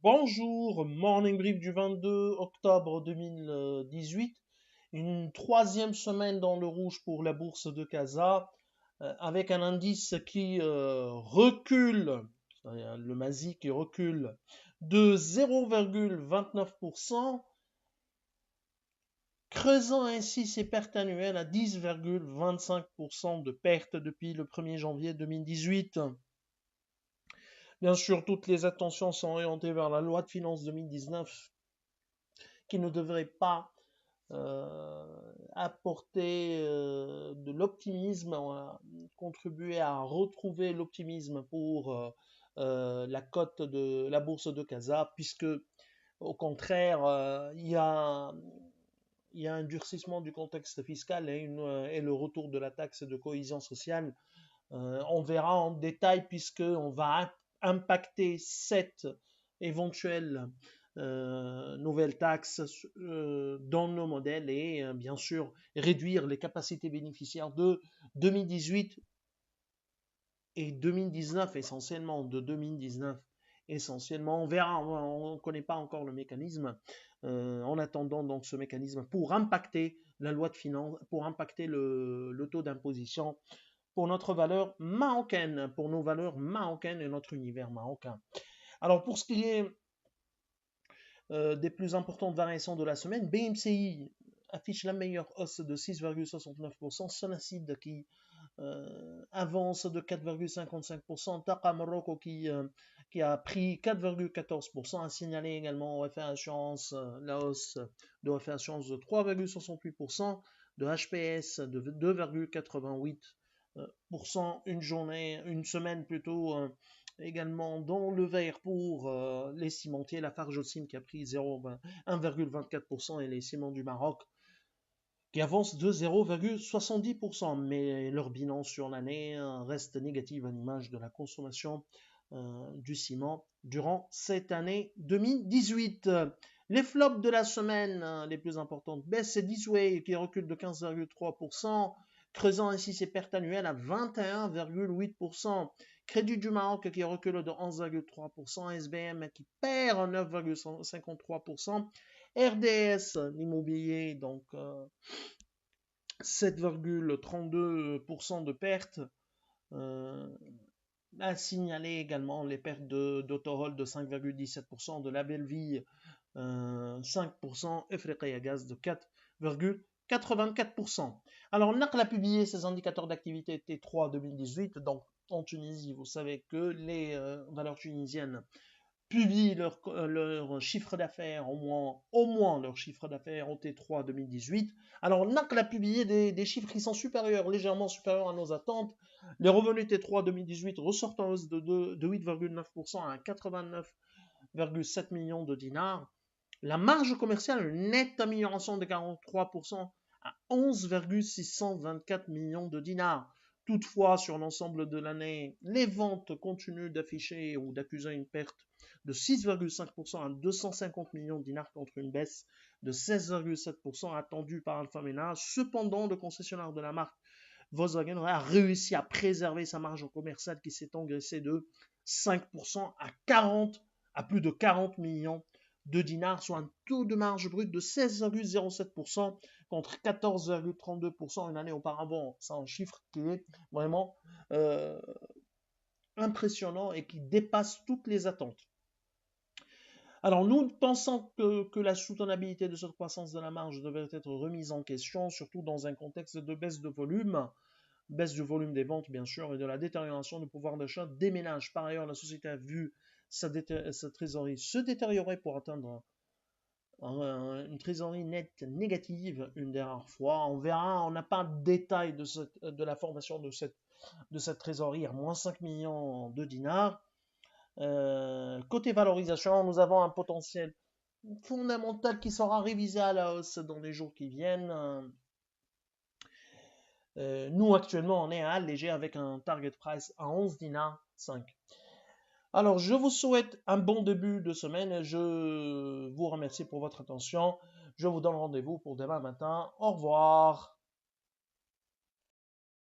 Bonjour, morning brief du 22 octobre 2018. Une troisième semaine dans le rouge pour la bourse de Casa, avec un indice qui recule, le MASI qui recule de 0,29%, creusant ainsi ses pertes annuelles à 10,25% de pertes depuis le 1er janvier 2018. Bien sûr, toutes les attentions sont orientées vers la loi de finances 2019 qui ne devrait pas apporter de l'optimisme, contribuer à retrouver l'optimisme pour la cote de la bourse de Casa, puisque au contraire, il y a un durcissement du contexte fiscal et le retour de la taxe de cohésion sociale. On verra en détail puisqu'on va impacter cette éventuelle nouvelle taxe dans nos modèles et bien sûr réduire les capacités bénéficiaires de 2018 et 2019 essentiellement, de 2019 essentiellement. On verra, on ne connaît pas encore le mécanisme. En attendant donc ce mécanisme pour impacter la loi de finances, pour impacter le taux d'imposition pour notre valeur marocaine, pour nos valeurs marocaines et notre univers marocain. Alors pour ce qui est des plus importantes variations de la semaine, BMCI affiche la meilleure hausse de 6,69%, Sonacid qui avance de 4,55%, Taqa Morocco qui a pris 4,14%, a signalé également OFA Assurance la hausse de OFA Assurance de 3,68%, de HPS de 2,88%, une semaine plutôt également dans le vert pour les cimentiers, la Farjocim qui a pris 1,24% et les ciments du Maroc qui avancent de 0,70%, mais leur bilan sur l'année reste négatif à l'image de la consommation du ciment durant cette année 2018. Les flops de la semaine les plus importantes baissent, c'est Disway qui recule de 15,3%, creusant ainsi ses pertes annuelles à 21,8%. Crédit du Maroc qui recule de 11,3%, SBM qui perd 9,53%, RDS, l'immobilier, donc 7,32% de pertes, a signalé également les pertes d'Autorol de 5,17%, de La Belle Vie 5%, Efreqia Gaz de 4,84%. Alors, NACL a publié ses indicateurs d'activité T3 2018, donc en Tunisie, vous savez que les valeurs tunisiennes publient leur chiffre d'affaires, au moins leur chiffre d'affaires au T3 2018. Alors, NACL a publié des chiffres qui sont supérieurs, légèrement supérieurs à nos attentes. Les revenus T3 2018 ressortent en hausse de 8,9% à 89,7 millions de dinars. La marge commerciale, une nette amélioration de 43% à 11,624 millions de dinars. Toutefois, sur l'ensemble de l'année, les ventes continuent d'afficher ou d'accuser une perte de 6,5% à 250 millions de dinars contre une baisse de 16,7% attendue par Alpha Mena. Cependant, le concessionnaire de la marque Volkswagen a réussi à préserver sa marge commerciale qui s'est engraissée de 5% à plus de 40 millions de dinars, soit un taux de marge brute de 16,07% contre 14,32% une année auparavant. C'est un chiffre qui est vraiment impressionnant et qui dépasse toutes les attentes. Alors nous pensons que la soutenabilité de cette croissance de la marge devrait être remise en question, surtout dans un contexte de baisse de volume, baisse du volume des ventes bien sûr, et de la détérioration du pouvoir d'achat des ménages. Par ailleurs, la société a vu sa trésorerie se détériorer pour atteindre une trésorerie nette négative une dernière fois. On verra, on n'a pas de détails de la formation de cette trésorerie à moins 5 millions de dinars. Côté valorisation, nous avons un potentiel fondamental qui sera révisé à la hausse dans les jours qui viennent. Nous, actuellement, on est à léger avec un target price à 11 dinars 5. Alors, je vous souhaite un bon début de semaine. Je vous remercie pour votre attention. Je vous donne rendez-vous pour demain matin. Au revoir.